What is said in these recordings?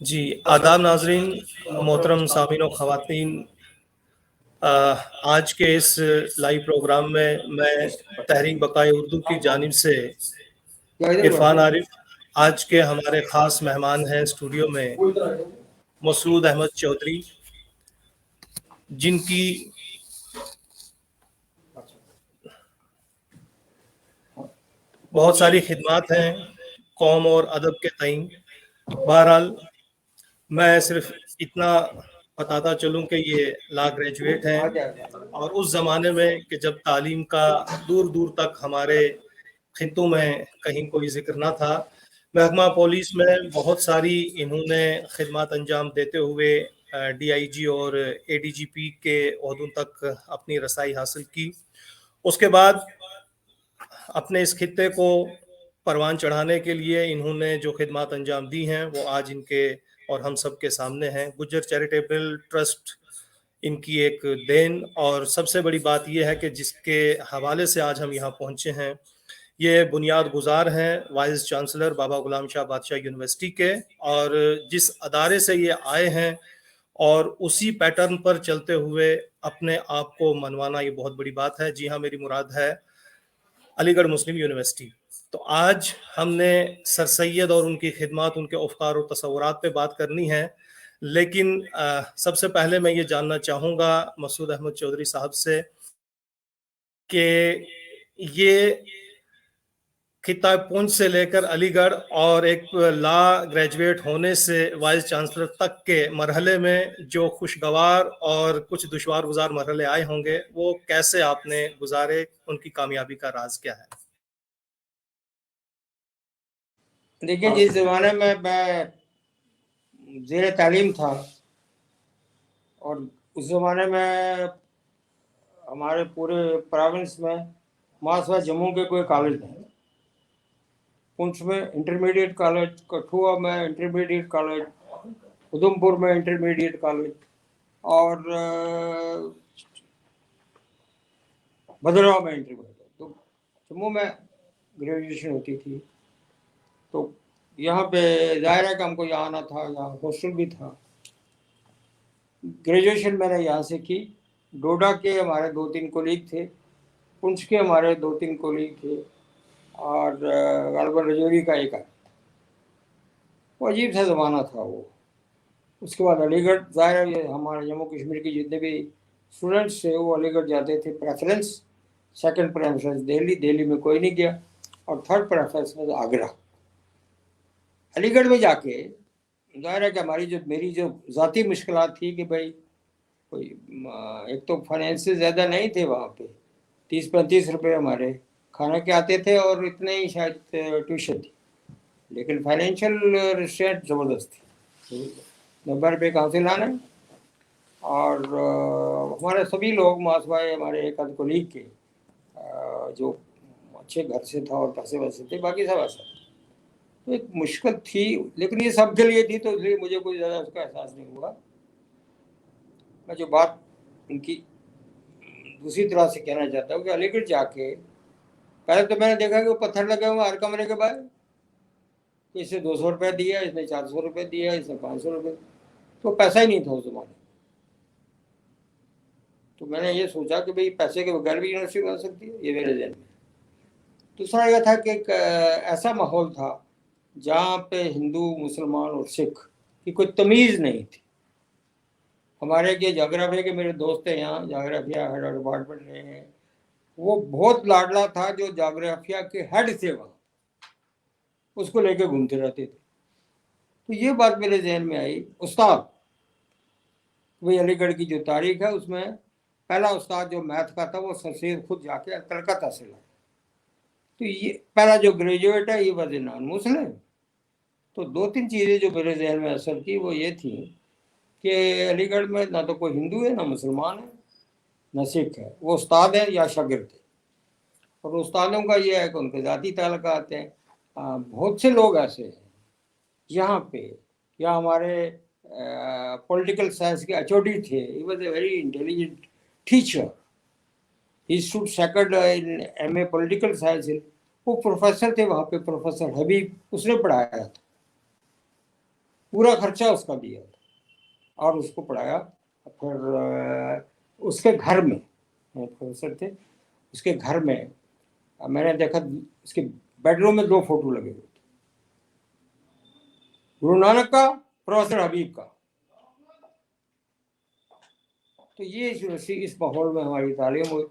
جی آداب ناظرین، محترم سامعین و خواتین، آج کے اس لائیو پروگرام میں تحریک بقائے اردو کی جانب سے عرفان عارف، آج کے ہمارے خاص مہمان ہیں اسٹوڈیو میں مسعود احمد چودھری، جن کی بہت ساری خدمات ہیں قوم اور ادب کے تئیں۔ بہرحال میں صرف اتنا بتاتا چلوں کہ یہ لا گریجویٹ ہیں، اور اس زمانے میں کہ جب تعلیم کا دور دور تک ہمارے خطوں میں کہیں کوئی ذکر نہ تھا، محکمہ پولیس میں بہت ساری انہوں نے خدمات انجام دیتے ہوئے ڈی آئی جی اور اے ڈی جی پی کے عہدوں تک اپنی رسائی حاصل کی۔ اس کے بعد اپنے اس خطے کو پروان چڑھانے کے لیے انہوں نے جو خدمات انجام دی ہیں وہ آج ان کے اور ہم سب کے سامنے ہیں۔ گجر چیریٹیبل ٹرسٹ ان کی ایک دین، اور سب سے بڑی بات یہ ہے کہ جس کے حوالے سے آج ہم یہاں پہنچے ہیں، یہ بنیاد گزار ہیں وائس چانسلر بابا غلام شاہ بادشاہ یونیورسٹی کے، اور جس ادارے سے یہ آئے ہیں اور اسی پیٹرن پر چلتے ہوئے اپنے آپ کو منوانا، یہ بہت بڑی بات ہے۔ جی ہاں، میری مراد ہے علی گڑھ مسلم یونیورسٹی۔ تو آج ہم نے سر سید اور ان کی خدمات، ان کے افکار و تصورات پہ بات کرنی ہے، لیکن سب سے پہلے میں یہ جاننا چاہوں گا مسعود احمد چودھری صاحب سے کہ یہ خطہ پونچھ سے لے کر علی گڑھ اور ایک لا گریجویٹ ہونے سے وائس چانسلر تک کے مرحلے میں جو خوشگوار اور کچھ دشوار گزار مرحلے آئے ہوں گے، وہ کیسے آپ نے گزارے؟ ان کی کامیابی کا راز کیا ہے؟ دیکھیں، جس زمانے میں زیر تعلیم تھا، اور اس زمانے میں ہمارے پورے پروونس میں ماسوا جموں کے کوئی کالج نہیں، پونچھ میں انٹرمیڈیٹ کالج، کٹھوا میں انٹرمیڈیٹ کالج، ادھم پور میں انٹرمیڈیٹ کالج، اور بھدرواہ میں انٹرمیڈیٹ۔ تو جموں میں گریجویشن ہوتی تھی، تو یہاں پہ ظاہر ہے کہ ہم کو یہاں آنا تھا، یہاں ہاسٹل بھی تھا۔ گریجویشن میں نے یہاں سے کی۔ ڈوڈا کے ہمارے 2-3 کولیگ تھے، پونچھ کے ہمارے 2-3 کولیگ تھے، اور غالباً رجوری کا ایک ہے۔ وہ عجیب سا زمانہ تھا وہ۔ اس کے بعد علی گڑھ، ظاہر ہے ہمارے جموں کشمیر کے جتنے بھی اسٹوڈنٹس تھے وہ علی گڑھ جاتے تھے۔ پریفرنس، سیکنڈ پریفرنس دہلی میں کوئی نہیں گیا، اور تھرڈ پریفرنس میں آگرہ۔ علی گڑھ میں جا کے ظاہر ہے کہ میری جو ذاتی مشکلات تھی کہ بھائی کوئی ایک تو فائنینس زیادہ نہیں تھے وہاں پہ، 30-35 روپے ہمارے کھانے کے آتے تھے، اور اتنے ہی شاید ٹیوشن تھی، لیکن فائنینشیل ریسٹرینٹ زبردست تھی، 90 روپے کہاں سے لانا۔ اور ہمارے سبھی لوگ ماسوائے، ہمارے ایک آدھ کولیگ کے جو اچھے گھر سے تھا اور پیسے ویسے تھے، باقی سب ایسا، تو ایک مشکل تھی، لیکن یہ سب کے لیے تھی، تو اس لیے مجھے کوئی زیادہ اس کا احساس نہیں ہوا۔ میں جو بات ان کی دوسری طرح سے کہنا چاہتا ہوں کہ علی گڑھ جا کے پہلے تو میں نے دیکھا کہ وہ پتھر لگے ہوئے ہر کمرے کے باہر، اس نے 200 روپے دیا، اس نے 400 روپے دیا، اس نے 500 روپے، تو پیسہ ہی نہیں تھا اس زمانے۔ تو میں نے یہ سوچا کہ بھئی پیسے کے بغیر بھی یونیورسٹی بن سکتی ہے، یہ میرے ذہن میں۔ دوسرا یہ تھا کہ ایک ایسا ماحول تھا جہاں پہ ہندو، مسلمان اور سکھ کی کوئی تمیز نہیں تھی۔ ہمارے کے جغرافیہ کے میرے دوست ہیں یہاں، جغرافیہ ہیڈ ڈپارٹمنٹ رہے ہیں، وہ بہت لاڈلا تھا جو جغرافیہ کے ہیڈ تھے وہاں، اس کو لے کے گھومتے رہتے تھے۔ تو یہ بات میرے ذہن میں آئی۔ استاد، وہی علی گڑھ کی جو تاریخ ہے اس میں پہلا استاد جو میتھ کا تھا وہ سر سید خود جا کے کلکتہ سے لایا۔ تو یہ پہلا جو گریجویٹ ہے یہ واز اے نان مسلم۔ تو 2-3 چیزیں جو میرے ذہن میں اثر کی وہ یہ تھیں کہ علی گڑھ میں نہ تو کوئی ہندو ہے، نہ مسلمان ہے، نہ سکھ ہے، وہ استاد ہیں یا شاگرد ہیں۔ اور استادوں کا یہ ہے کہ ان کے ذاتی تعلقات ہیں۔ بہت سے لوگ ایسے ہیں یہاں پہ، یا ہمارے پولیٹیکل سائنس کے ایچ.او.ڈی تھے، he was a very intelligent teacher, he stood second in M A political science. وہ پروفیسر تھے وہاں پہ، پروفیسر حبیب، اس نے پڑھایا تھا۔ पूरा खर्चा उसका दिया था और उसको पढ़ाया। फिर उसके घर में प्रोफेसर थे, उसके घर में मैंने देखा उसके बेडरूम में 2 फोटो लगे हुए थे, गुरु नानक का, प्रोफेसर हबीब का। तो ये इस माहौल में हमारी तालीम हुई।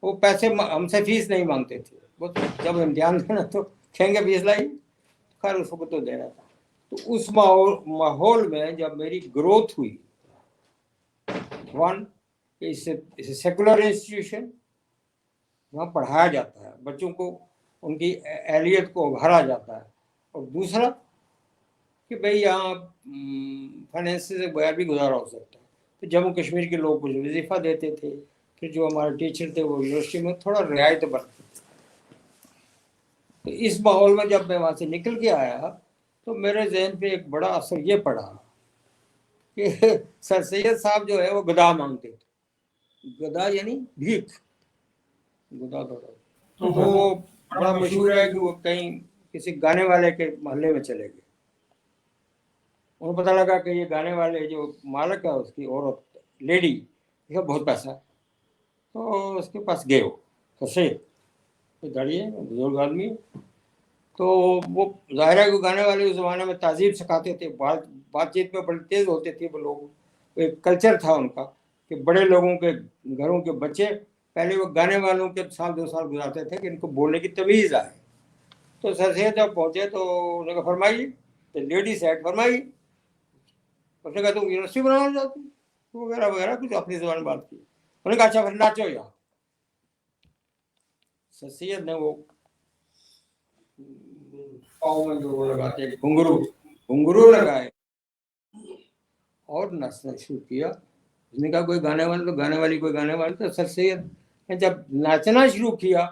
वो पैसे हमसे फीस नहीं मांगते थे, वो तो जब इम्तिहान देना तो कहेंगे फीस लाई, खैर उसको तो देना था। तो उस माहौल में जब मेरी ग्रोथ हुई, वन इस सेकुलर इंस्टीट्यूशन, वहाँ पढ़ाया जाता है, बच्चों को उनकी एहलियत को उभारा जाता है, और दूसरा कि भाई यहाँ फाइनेंस से बगैर भी गुजारा हो सकता है। तो जम्मू कश्मीर के लोग मुझे वजीफा देते थे, फिर जो हमारे टीचर थे वो यूनिवर्सिटी में थोड़ा रियायत बरतते थे। तो इस माहौल में जब मैं वहाँ से निकल के आया तो मेरे जहन पे एक बड़ा असर ये पड़ा कि सर सैयद साहब जो है वो गदा मांगते थे, गदा यानी भीख, गदा थोड़ा। तो वो बड़ा मशहूर है कि वो कहीं किसी गाने वाले के मोहल्ले में चले गए, उन्हें पता लगा कि ये गाने वाले जो मालिक है उसकी औरत लेडी, इसका बहुत पैसा है, तो उसके पास गए वो सैयद, दाढ़ी है, बुजुर्ग आदमी। तो वो ज़ाहिर है को गाने वाले उस ज़माने में तहजीब सिखाते थे, बातचीत में बड़े तेज़ होते थे वो लोग। एक कल्चर था उनका कि बड़े लोगों के घरों के बच्चे पहले वो गाने वालों के 1-2 साल गुजारते थे कि इनको बोलने की तमीज़ आए। तो सर सैयद जब पहुँचे तो उन्होंने कहा फरमाइए, तो लेडी सेट फरमाइए। उसने कहा तुम यूनिवर्सिटी बनाना चाहती हो वगैरह वगैरह, कुछ अपनी ज़बान बात की। उन्होंने कहा अच्छा फिर नाचो यहाँ। सर सैयद ने वो पाँव में जो वो लगाते हैं घुंघरू, घुंघरू लगाए और नाचना शुरू किया। उसने कहा कोई गाने वाले, तो गाने वाली कोई गाने वाले। तो सर सैयद ने जब नाचना शुरू किया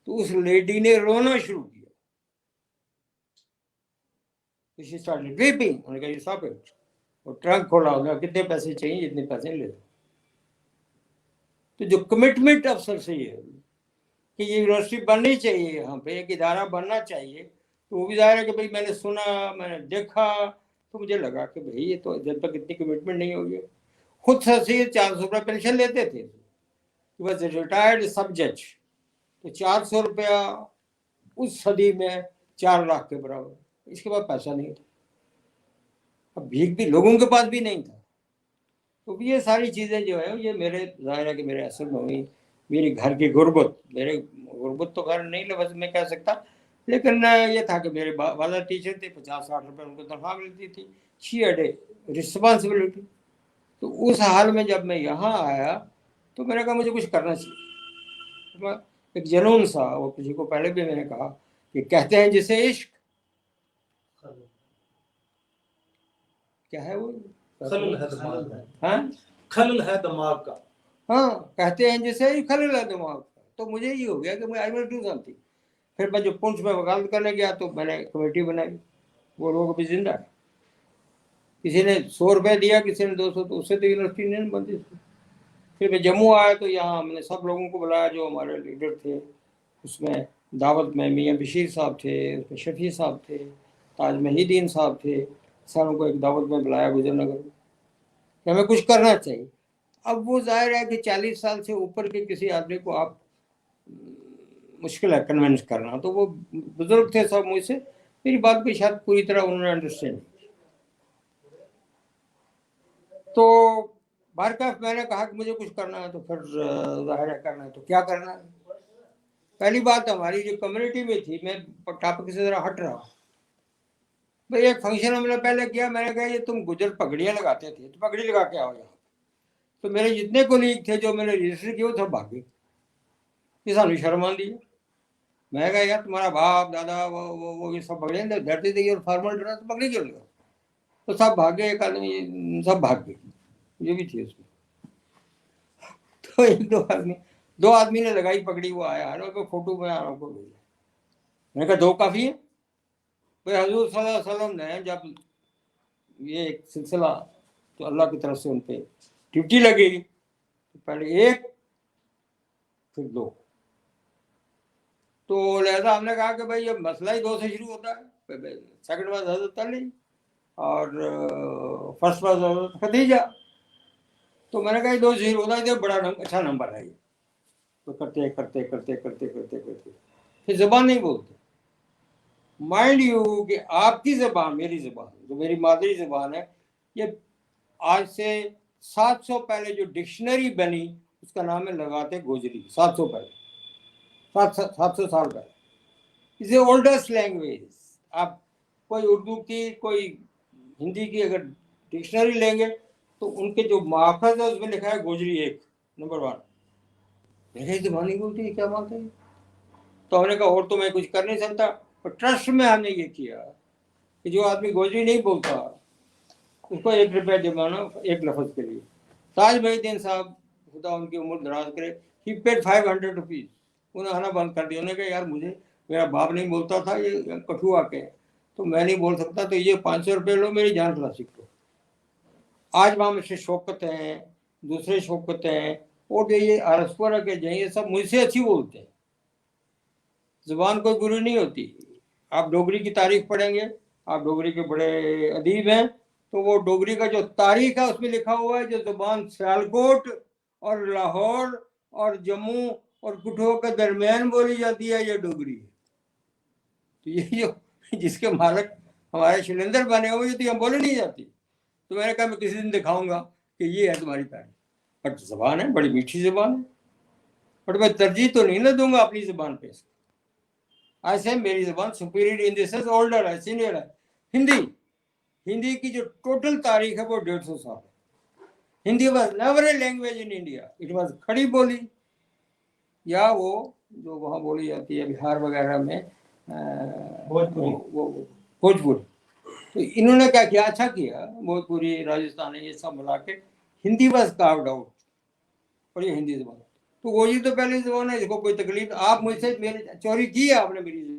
तो उस लेडी ने रोना शुरू किया। She started weeping. उन्होंने कहा you stop it। और ट्रंक खोला, उन्होंने कितने पैसे चाहिए, इतने पैसे ले लो। तो जो कमिटमेंट अफसर से ये कि ये यूनिवर्सिटी बननी चाहिए, यहाँ पे एक इदारा बनना चाहिए, तो वो भी जाहिर है कि भाई मैंने सुना, मैंने देखा, तो मुझे लगा कि भाई ये तो जब तक इतनी कमिटमेंट नहीं होगी। खुद से 400 रुपया पेंशन लेते थे, वॉज रिटायर्ड सब जज, तो 400 रुपया उस सदी में 4 लाख के बराबर, इसके बाद पैसा नहीं था। अब भीख भी लोगों के पास भी नहीं था। तो ये सारी चीज़ें जो है ये मेरे ज़ाहिर है कि मेरे असर में हुई। मेरी घर की गुर्बत, मेरे गुर्बत तो घर नहीं लफ्ज़ में कह सकता, लेकिन ये था कि मेरे वाला टीचर थे, 50-60 रुपये उनको तनख्वाह मिलती थी। She had a responsibility. तो उस हाल में जब मैं यहाँ आया तो मैंने कहा मुझे कुछ करना चाहिए। तो एक जुनून सा, वो किसी को पहले भी मैंने कहा कि कहते हैं जिसे इश्क, क्या है वो, खलल है दिमाग का। हाँ, खलल है दिमाग का। हाँ, कहते हैं जिसे ही खलल है दिमाग का। तो मुझे ये हो गया कि मैं आई विल डू समथिंग। फिर मैं जो पुंछ में वकालत करने गया तो मैंने कमेटी बनाई, वो लोग अभी जिंदा है। किसी ने 100 रुपये दिया, किसी ने 200, तो उससे तो यूनिवर्सिटी नहीं बनती थी। फिर मैं जम्मू आया तो यहाँ हमने सब लोगों को बुलाया जो हमारे लीडर थे। उसमें दावत में मियाँ बशीर साहब थे, उसमें शफी साहब थे, ताज महिदीन साहब थे, सारों को एक दावत में बुलाया गुजरनगर में कि हमें कुछ करना चाहिए। अब वो जाहिर है कि 40 साल से ऊपर के किसी आदमी को आप मुश्किल है कन्विंस करना। तो वो बुजुर्ग थे सब, मुझसे मेरी बात को शायद पूरी तरह उन्होंने अंडरस्टैंड। तो बारकाफ मैंने कहा कि मुझे कुछ करना है, तो फिर जाहिर है करना है तो क्या करना है। पहली बात हमारी जो कम्युनिटी में थी, मैं टॉपिक से जरा हट रहा हूँ भाई। एक फंक्शन हमने पहले किया, मैंने कहा ये तुम गुजर पगड़ियाँ लगाते थे तो पगड़ी लगा के आओ यहाँ। तो मेरे जितने कोलीग थे जो मैंने रजिस्टर किए वो सब भागे, ये सानू शर्म आती है। मैं कहा यार तुम्हारा बाप दादा वो ये सब पगड़े डरते थे और फॉर्मल ड्रेस तो पगड़ी क्यों लगा। तो सब भागे, एक आदमी सब भाग गए, ये भी थी उसमें। तो एक दो आदमी ने लगाई पगड़ी, वो आया को फोटो में आ रहा हूँ भेजा। मैंने कहा 2 काफ़ी है भाई। हजूर सल्लल्लाहु अलैहि वसल्लम ने जब ये एक सिलसिला तो अल्लाह की तरफ से उन पर ड्यूटी लगेगी, तो पहले 1 फिर 2। तो लिहाजा हमने कहा कि भाई ये मसला ही 2 से शुरू होता है, सेकंड बार हजरत अली اور فرسٹ کلاس خدیجہ. تو میں نے کہا یہ 2 0 ہوتا ہے، بڑا اچھا نمبر ہے یہ. تو کرتے کرتے کرتے کرتے کرتے کرتے پھر زبان نہیں بولتے. مائنڈ یو کہ آپ کی زبان، میری زبان جو میری مادری زبان ہے، یہ آج سے 700 پہلے جو ڈکشنری بنی اس کا نام ہے لغات گوجری. 700 پہلے، 700 سال پہلے. از اے اولڈسٹ لینگویج. آپ کوئی اردو کی، کوئی ہندی کی اگر ڈکشنری لیں گے تو ان کے جو ماخذ ہے اس میں لکھا ہے گوجری 1 نمبر 1. میری زبان نہیں بولتی ہے، کیا بات ہے؟ تو ہم نے کہا اور تو میں کچھ کر نہیں سکتا. اور ٹرسٹ میں ہم نے یہ کیا کہ جو آدمی گوجری نہیں بولتا اس کو 1 روپیہ جمانا ایک لفظ کے لیے. تاج محی الدین صاحب خدا ان کی عمر دراز کرے، ہی پیڈ 500 روپیز. انہیں آنا بند کر دیا. انہوں نے کہا یار مجھے میرا باپ نہیں بولتا تھا، یہ کٹھوا کے تو میں نہیں بول سکتا، تو یہ 500 روپے لو، میری جان خلاصی کرو. آج وہاں میں سے شوکت ہیں، دوسرے شوکت ہیں، اور یہ آرسپورہ کے جائیں، یہ سب مجھ سے اچھی بولتے ہیں. زبان کوئی بری نہیں ہوتی. آپ ڈوگری کی تاریخ پڑھیں گے، آپ ڈوگری کے بڑے ادیب ہیں، تو وہ ڈوگری کا جو تاریخ ہے اس میں لکھا ہوا ہے جو زبان سیالکوٹ اور لاہور اور جموں اور کٹھوا کے درمیان بولی جاتی ہے، یہ ڈوگری ہے. تو یہ جو جس کے مالک ہمارے شلندر بنے ہوئے یہ تو ہم بولے نہیں جاتی. تو میں نے کہا میں کسی دن دکھاؤں گا کہ یہ ہے تمہاری تاریخ. بٹ زبان ہے، بڑی میٹھی زبان ہے، بٹ میں ترجیح تو نہیں نہ دوں گا اپنی زبان پہ. ایسے میری زبان superior in this sense, older ہے، سینئر ہے. ہندی کی جو ٹوٹل تاریخ ہے وہ 150 سال ہے. Hindi was never a language in India, it was کھڑی بولی، یا وہ جو وہاں بولی جاتی ہے بہار وغیرہ میں بھوجپوری. تو انہوں نے کیا کیا، اچھا کیا، بھوجپوری، راجستھانی، یہ سب ملا کے ہندی واز کاروڈ آؤٹ، اور یہ ہندی زبان. تو وہی تو پہلی زبان ہے، اس کو کوئی تکلیف. آپ مجھ سے چوری کی ہے آپ نے میری زبان.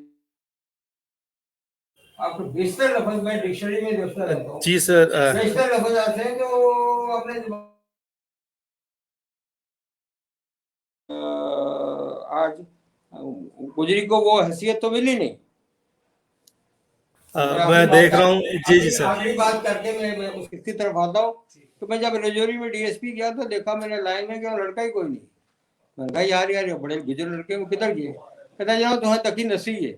آپ کو بیشتر لفظ میں ڈکشنری میں دیکھتا رہتا ہوں. جی سر. بیشتر لفظ آتے ہیں جو اپنے آج گجری کو وہ حیثیت تو ملی نہیں. میں دیکھ رہا ہوں. جی جی سر. آخری بات کر کے میں اس کی طرف آتا ہوں. تو میں جب رجوری میں ڈی ایس پی گیا تو دیکھا میں نے لائن میں کہ لڑکا ہی کوئی نہیں. میں نے کہا یار یہ بڑے گجر لڑکے وہ کدھر گئے؟ کہتا جناب تمہیں تکی نسی ہے.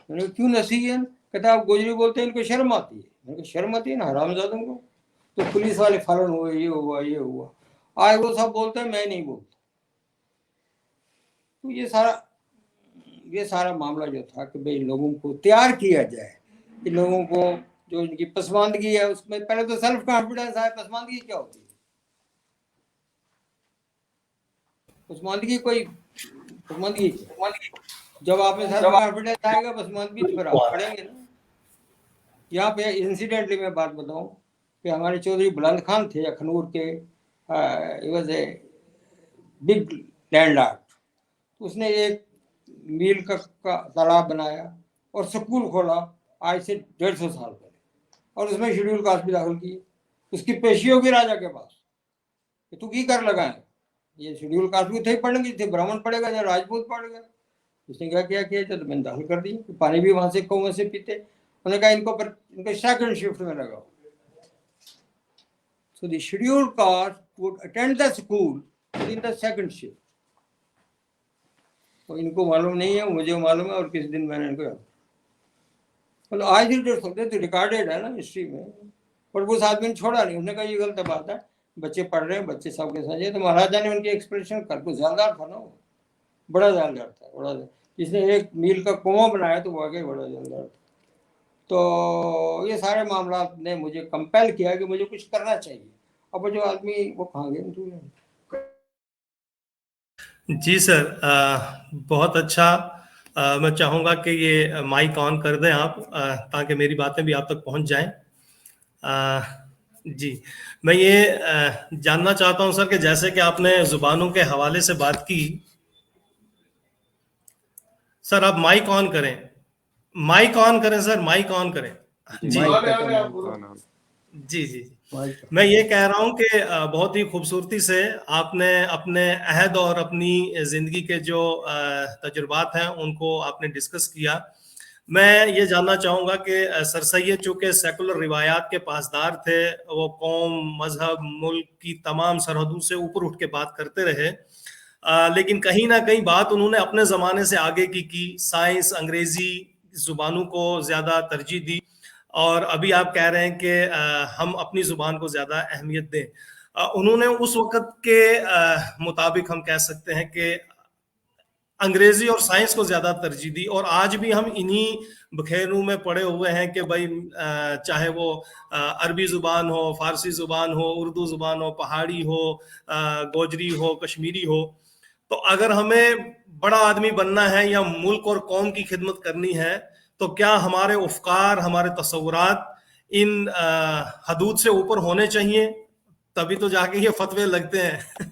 میں نے کہا کیوں نسی ہے؟ کہتا آپ گوجری بولتے ہیں ان کو شرم آتی ہے. میں نے کہا شرم آتی ہے نا حرام زادوں کو. تو پولیس والے فالن ہوئے، یہ ہوا یہ ہوا. آج وہ سب بولتے ہیں، میں نہیں بولتا. تو یہ سارا معاملہ جو تھا کہ بھئی لوگوں کو تیار کیا جائے، کہ لوگوں کو جو ان کی پسماندگی ہے اس میں پہلے تو سیلف کانفیڈنس ہے. پسماندگی کیا ہوتی ہے؟ پسماندگی جب آپ میں سیلف کانفیڈنس آئے گا پسماندگی تو پھر آپ پڑھیں گے نا. یہاں پہ انسیڈنٹلی میں بات بتاؤں کہ ہمارے چودھری بلند خان تھے اخنور کے، he was a big landlord. اس نے ایک میل کا تالاب بنایا اور سکول کھولا آج سے 150 سال پہلے، اور اس میں شیڈول کاسٹ بھی داخل کی. اس کی پیشی ہوگی راجا کے پاس کہ تو کی کر لگا ہے. یہ شیڈول کاسٹ بھی تھے پڑھنے کی، تھے برہمن پڑھے گا یا راجپوت پڑھ گا. اس نے کیا تو میں نے داخل کر دی. پانی بھی وہاں سے کنویں سے پیتے. انہوں نے کہا ان کو سیکنڈ شفٹ میں لگاؤ. So the scheduled caste would attend the school in the second shift. تو ان کو معلوم نہیں ہے، مجھے معلوم ہے، اور کس دن میں نے ان کو آج بھی جو سکتے تو ریکارڈیڈ ہے نا ہسٹری میں. اور وہ آدمی نے چھوڑا نہیں. انہوں نے کہا یہ غلط بات ہے، بچے پڑھ رہے ہیں، بچے سب کے ساتھ. تو مہاراجا نے ان کی ایکسپریشن کر کو ذمہ تھا نا، وہ بڑا ذمہ تھا، بڑا جس نے ایک میل کا کنواں بنایا تو وہ آگے بڑا ذمہ تھا. تو یہ سارے معاملات نے مجھے کمپیل کیا کہ مجھے کچھ کرنا چاہیے. اب جو آدمی وہ کہاں گئے. جی سر، بہت اچھا. میں چاہوں گا کہ یہ مائک آن کر دیں آپ، تاکہ میری باتیں بھی آپ تک پہنچ جائیں. جی میں یہ جاننا چاہتا ہوں سر کہ جیسے کہ آپ نے زبانوں کے حوالے سے بات کی. سر آپ مائک آن کریں، مائک آن کریں سر، مائک آن کریں. جی جی جی. میں یہ کہہ رہا ہوں کہ بہت ہی خوبصورتی سے آپ نے اپنے عہد اور اپنی زندگی کے جو تجربات ہیں ان کو آپ نے ڈسکس کیا. میں یہ جاننا چاہوں گا کہ سر سید چونکہ سیکولر روایات کے پاسدار تھے، وہ قوم، مذہب، ملک کی تمام سرحدوں سے اوپر اٹھ کے بات کرتے رہے، لیکن کہیں نہ کہیں بات انہوں نے اپنے زمانے سے آگے کی سائنس، انگریزی زبانوں کو زیادہ ترجیح دی، اور ابھی آپ کہہ رہے ہیں کہ ہم اپنی زبان کو زیادہ اہمیت دیں۔ انہوں نے اس وقت کے مطابق ہم کہہ سکتے ہیں کہ انگریزی اور سائنس کو زیادہ ترجیح دی، اور آج بھی ہم انہی بکھیروں میں پڑے ہوئے ہیں کہ بھائی چاہے وہ عربی زبان ہو، فارسی زبان ہو، اردو زبان ہو، پہاڑی ہو، گوجری ہو، کشمیری ہو، تو اگر ہمیں بڑا آدمی بننا ہے یا ملک اور قوم کی خدمت کرنی ہے تو کیا ہمارے افکار، ہمارے تصورات ان حدود سے اوپر ہونے چاہیے؟ تبھی تو جا کے یہ فتوے لگتے ہیں۔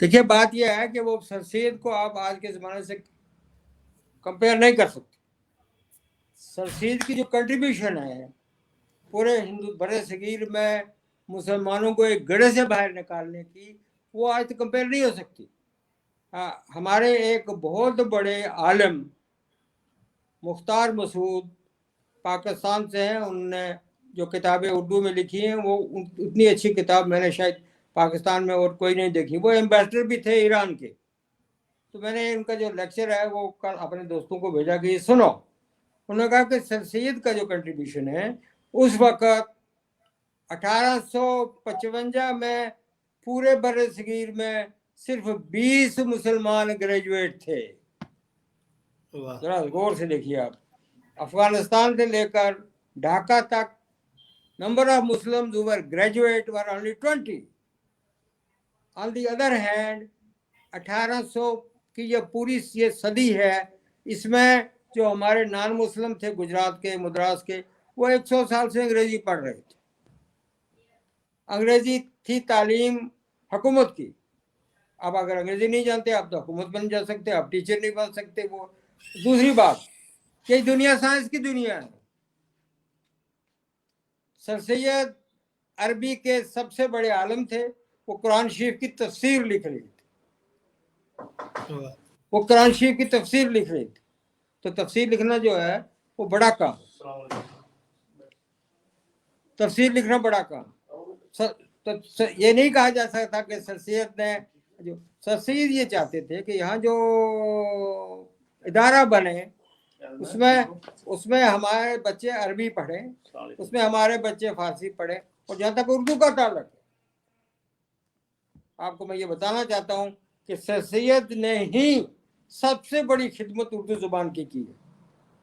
دیکھیے بات یہ ہے کہ وہ سر سید کو آپ آج کے زمانے سے کمپیئر نہیں کر سکتے۔ سر سید کی جو کنٹریبیوشن ہے پورے برے صغیر میں مسلمانوں کو ایک گڑھے سے باہر نکالنے کی، وہ آج تک کمپیئر نہیں ہو سکتی۔ ہمارے ایک بہت بڑے عالم مختار مسعود پاکستان سے ہیں، انہوں نے جو کتابیں اردو میں لکھی ہیں وہ اتنی اچھی کتاب میں نے شاید پاکستان میں اور کوئی نہیں دیکھی۔ وہ ایمبیسڈر بھی تھے ایران کے، تو میں نے ان کا جو لیکچر ہے وہ کل اپنے دوستوں کو بھیجا کہ یہ سنو۔ انہوں نے کہا کہ سر سید کا جو کنٹریبیوشن ہے اس وقت 1855 میں پورے بر صغیر میں صرف 20 مسلمان گریجویٹ تھے۔ ذرا غور سے دیکھیے آپ، افغانستان سے لے کر ڈھاکہ تک number of Muslims who were graduate were only 20. On the other hand 1800 کی یہ پوری یہ صدی ہے، اس میں جو ہمارے نان مسلم تھے گجرات کے، مدراس کے، وہ 100 سال سے انگریزی پڑھ رہے تھے۔ انگریزی تھی تعلیم حکومت کی۔ اب اگر انگریزی نہیں جانتے آپ تو حکومت بن جا سکتے، آپ ٹیچر نہیں بن سکتے۔ وہ دوسری بات کہ دنیا سائنس کی دنیا ہے۔ سر سید عربی کے سب سے بڑے عالم تھے، وہ قرآن شریف کی تفسیر لکھ رہے تھے، وہ قرآن شریف کی تفسیر لکھ رہے تھے۔ تو تفسیر لکھنا جو ہے وہ بڑا کام، تفسیر لکھنا بڑا کام۔ یہ نہیں کہا جا سکتا کہ سر سید نے جو سر سید یہ چاہتے تھے کہ یہاں جو ادارہ بنے اس میں ہمارے بچے عربی پڑھیں، اس میں ہمارے بچے فارسی پڑھیں، اور جہاں تک اردو کا تعلق ہے آپ کو میں یہ بتانا چاہتا ہوں کہ سر سید نے ہی سب سے بڑی خدمت اردو زبان کی ہے۔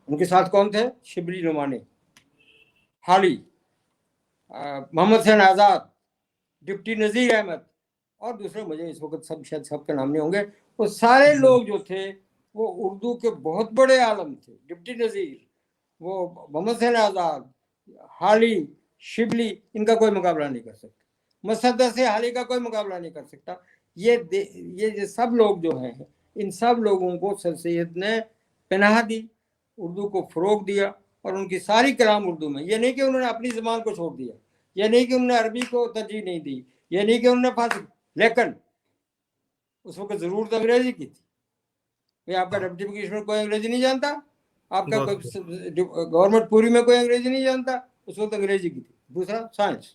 ان کے ساتھ کون تھے؟ شبلی نعمانی، حالی، محمد حسین آزاد، ڈپٹی نذیر احمد، اور دوسرے مجھے اس وقت شاید سب کے نام نہیں ہوں گے۔ وہ سارے لوگ جو تھے وہ اردو کے بہت بڑے عالم تھے۔ ڈپٹی نذیر، وہ محمد حسین آزاد، حالی، شبلی، ان کا کوئی مقابلہ نہیں کر سکتا۔ مسدس سے حالی کا کوئی مقابلہ نہیں کر سکتا۔ یہ سب لوگ جو ہیں، ان سب لوگوں کو سر سید نے پناہ دی، اردو کو فروغ دیا، اور ان کی ساری کلام اردو میں۔ یہ نہیں کہ انہوں نے اپنی زبان کو چھوڑ دیا، یہ نہیں کہ انہوں نے عربی کو ترجیح نہیں دی، یہ نہیں کہ انہوں نے فارسی، لیکن اس وقت ضرورت انگریزی کی تھی۔ آپ کا ڈپٹی کمشنر کوئی انگریزی نہیں جانتا، آپ کا گورنمنٹ پوری میں کوئی انگریزی نہیں جانتا، اس وقت انگریزی کی تھی۔ دوسرا سائنس،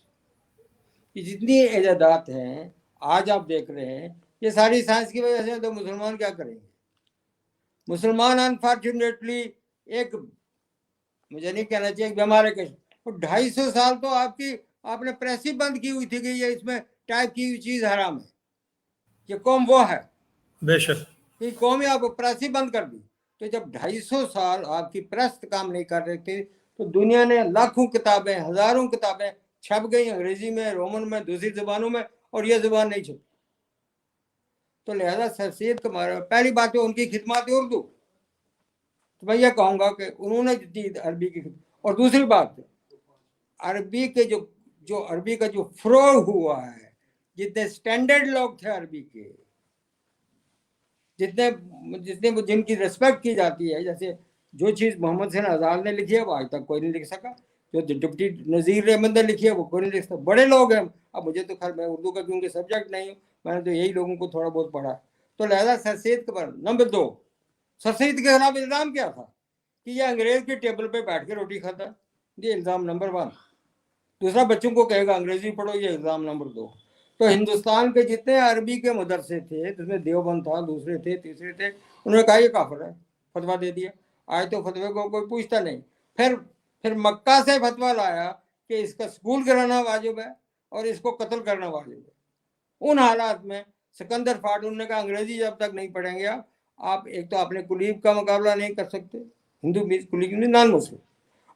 یہ جتنی ایجادات ہیں آج آپ دیکھ رہے ہیں، یہ ساری سائنس کی وجہ سے۔ تو مسلمان کیا کریں گے؟ مسلمان انفارچونیٹلی ایک، مجھے نہیں کہنا چاہیے بیمار ہے، 250 سال تو آپ نے پریس ہی بند کی ہوئی تھی کہ یہ اس میں ٹائپ کی ہوئی چیز حرام ہے۔ یہ قوم وہ ہے، بے شک، یہ قوم آپ پریس ہی بند کر دی۔ تو جب 250 سال آپ کی پریس کام نہیں کر رہے تھے تو دنیا نے لاکھوں کتابیں، ہزاروں کتابیں چھپ گئی، انگریزی میں، رومن میں، دوسری زبانوں میں، اور یہ زبان نہیں چھپی۔ تو لہذا سر سید کا پہلی بات ہے ان کی خدمات اردو، تو میں یہ کہوں گا کہ انہوں نے جتنی عربی کی خدمت، اور دوسری بات عربی کے جو عربی کا جو فروغ ہوا ہے، جتنے سٹینڈرڈ لوگ تھے عربی کے، جن کی ریسپیکٹ کی جاتی ہے، جیسے جو چیز محمد حسین آزاد نے لکھی ہے وہ آج تک کوئی نہیں لکھ سکا، جو ڈپٹی نذیر احمد نے لکھی ہے وہ کوئی نہیں لکھ سکتا۔ بڑے لوگ ہیں، اب مجھے تو خیر میں اردو کا کیونکہ سبجیکٹ نہیں ہوں، میں نے تو یہی لوگوں کو تھوڑا بہت پڑھا۔ تو لہذا سر سید کے بارے نمبر 2، سر سید کے خلاف الزام کیا تھا कि ये अंग्रेज के टेबल पे बैठ के रोटी खाता है, ये इल्ज़ाम नंबर 1। दूसरा, बच्चों को कहेगा अंग्रेजी पढ़ो, ये इल्ज़ाम नंबर 2। तो हिंदुस्तान के जितने अरबी के मदरसे थे, जिसमें देवबंद था, दूसरे थे, तीसरे थे, उन्होंने कहा ये काफिर है, फतवा दे दिया। आज तो फतवे को कोई पूछता नहीं। फिर मक्का से फतवा लाया कि इसका स्कूल कराना वाजिब है और इसको कत्ल करना वाजिब है। उन हालात में सिकंदर फाट उन्होंने कहा अंग्रेजी जब तक नहीं पढ़ेंगे आप एक तो अपने कुलीग का मुकाबला नहीं कर सकते, हिंदू कुलीग नहीं, नॉन मुस्लिम,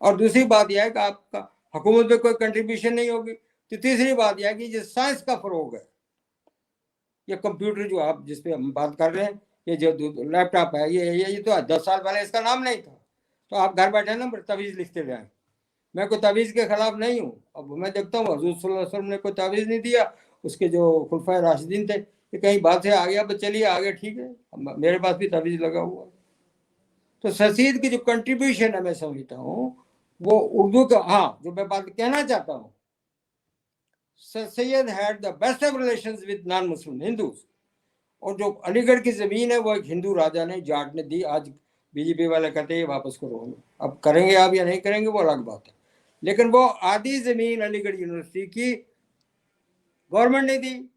और दूसरी बात यह है कि आपका हुकूमत में कोई कंट्रीब्यूशन नहीं होगी। तो तीसरी बात यह है कि जो साइंस का फरोग है, ये कंप्यूटर जो आप जिस पे हम बात कर रहे हैं, ये जो लैपटॉप है, ये तो 10 साल पहले इसका नाम नहीं था। तो आप घर बैठे ना तवीज़ लिखते जाएं। मैं कोई तवीज़ के खिलाफ नहीं हूँ। अब मैं देखता हूँ हजूर सल्लल्लाहु अलैहि वसल्लम ने कोई तवीज़ नहीं दिया, उसके जो खुलफाए राशिदीन थे, कि कहीं बात से आ गया, बस चलिए आगे, ठीक है, मेरे पास भी तवीज़ लगा हुआ। तो ससीद की जो कंट्रीब्यूशन है, मैं समझता हूँ वो उर्दू का, हाँ, जो मैं बात कहना चाहता हूँ, sir Syed had the best of relations with non Muslim Hindus. और जो अलीगढ़ की ज़मीन है वो एक हिंदू राजा ने, जाट ने दी। आज बीजेपी वाले कहते हैं वापस करो, अब करेंगे आप या नहीं करेंगे वो अलग बात है, लेकिन वो आधी ज़मीन अलीगढ़ यूनिवर्सिटी की गवर्नमेंट ने दी,